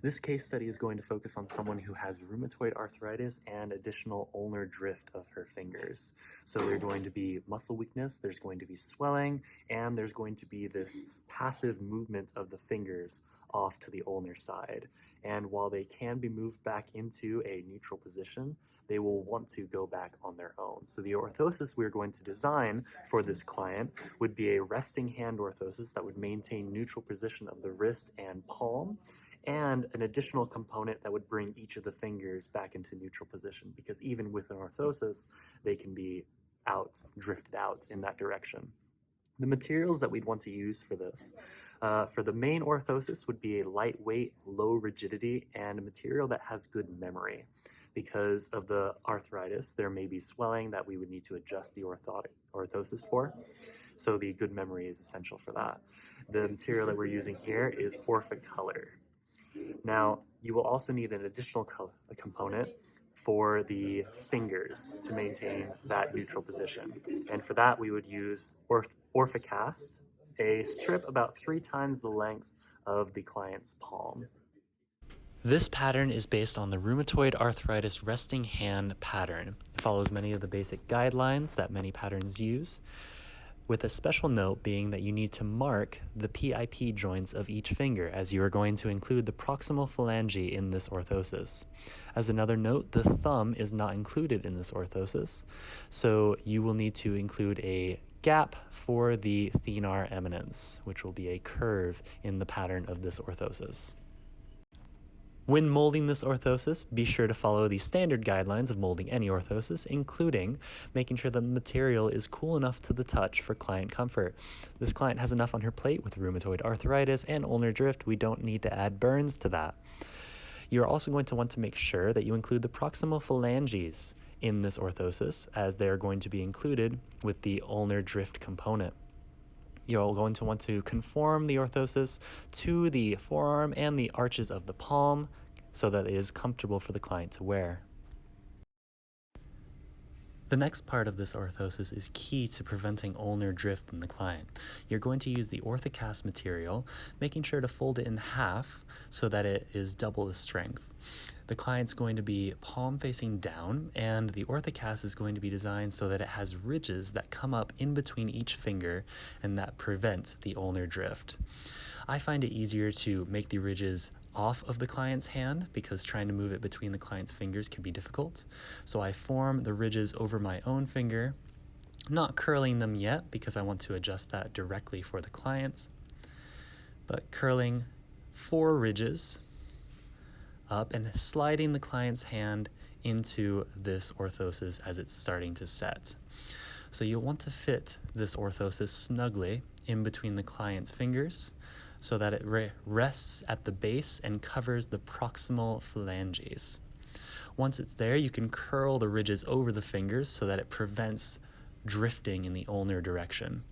This case study is going to focus on someone who has rheumatoid arthritis and additional ulnar drift of her fingers. So there's going to be muscle weakness, there's going to be swelling, and there's going to be this passive movement of the fingers off to the ulnar side. And while they can be moved back into a neutral position, they will want to go back on their own. So the orthosis we're going to design for this client would be a resting hand orthosis that would maintain neutral position of the wrist and palm, and an additional component that would bring each of the fingers back into neutral position, because even with an orthosis, they can be drifted out in that direction. The materials that we'd want to use for this, for the main orthosis, would be a lightweight, low rigidity, and a material that has good memory. Because of the arthritis, there may be swelling that we would need to adjust the orthosis for. So the good memory is essential for that. The material that we're using here is Orthocolor. Now, you will also need an additional component for the fingers to maintain that neutral position. And for that, we would use Orthocast, a strip about 3 times the length of the client's palm. This pattern is based on the rheumatoid arthritis resting hand pattern. It follows many of the basic guidelines that many patterns use, with a special note being that you need to mark the PIP joints of each finger, as you are going to include the proximal phalange in this orthosis. As another note, the thumb is not included in this orthosis, so you will need to include a gap for the thenar eminence, which will be a curve in the pattern of this orthosis. When molding this orthosis, be sure to follow the standard guidelines of molding any orthosis, including making sure the material is cool enough to the touch for client comfort. This client has enough on her plate with rheumatoid arthritis and ulnar drift. We don't need to add burns to that. You're also going to want to make sure that you include the proximal phalanges in this orthosis, as they're going to be included with the ulnar drift component. You're going to want to conform the orthosis to the forearm and the arches of the palm so that it is comfortable for the client to wear. The next part of this orthosis is key to preventing ulnar drift in the client. You're going to use the Orthocast material, making sure to fold it in half so that it is double the strength. The client's going to be palm facing down, and the Orthocast is going to be designed so that it has ridges that come up in between each finger and that prevent the ulnar drift. I find it easier to make the ridges off of the client's hand because trying to move it between the client's fingers can be difficult. So I form the ridges over my own finger, not curling them yet because I want to adjust that directly for the client, but curling 4 ridges up and sliding the client's hand into this orthosis as it's starting to set. So you'll want to fit this orthosis snugly in between the client's fingers so that it rests at the base and covers the proximal phalanges. Once it's there, you can curl the ridges over the fingers so that it prevents drifting in the ulnar direction.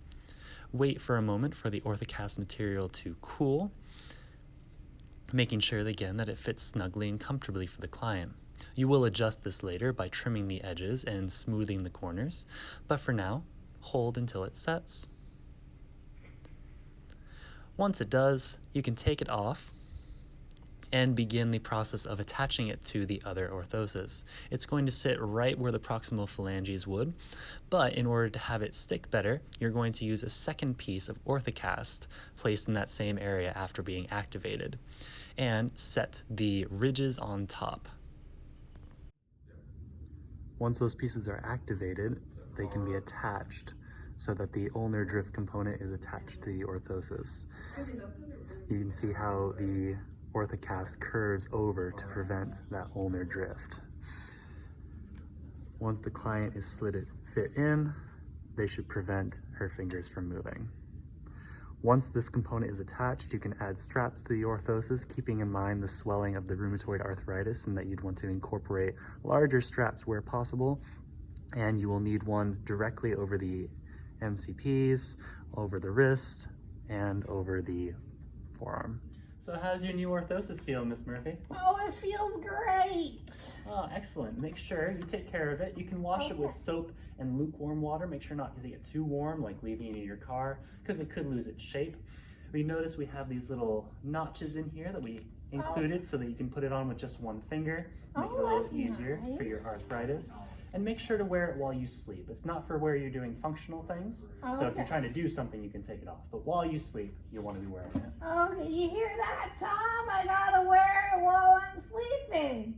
Wait for a moment for the Orthocast material to cool, making sure again that it fits snugly and comfortably for the client. You will adjust this later by trimming the edges and smoothing the corners, but for now, hold until it sets. Once it does, you can take it off and begin the process of attaching it to the other orthosis. It's going to sit right where the proximal phalanges would, but in order to have it stick better, you're going to use a second piece of Orthocast placed in that same area after being activated, and set the ridges on top. Once those pieces are activated, they can be attached so that the ulnar drift component is attached to the orthosis. You can see how the Orthocast curves over to prevent that ulnar drift. Once the client is fit in, they should prevent her fingers from moving. Once this component is attached, you can add straps to the orthosis, keeping in mind the swelling of the rheumatoid arthritis and that you'd want to incorporate larger straps where possible. And you will need one directly over the MCPs, over the wrist, and over the forearm. So how's your new orthosis feel, Miss Murphy? Oh, it feels great. Oh, excellent. Make sure you take care of it. You can wash it with soap and lukewarm water. Make sure not to get too warm, like leaving it in your car, because it could lose its shape. We notice we have these little notches in here that we included so that you can put it on with just one finger, make it a little easier for your arthritis. And make sure to wear it while you sleep. It's not for where you're doing functional things. So if you're trying to do something, you can take it off. But while you sleep, you'll want to be wearing it. Okay, you hear that, Tom? I gotta wear it while I'm sleeping.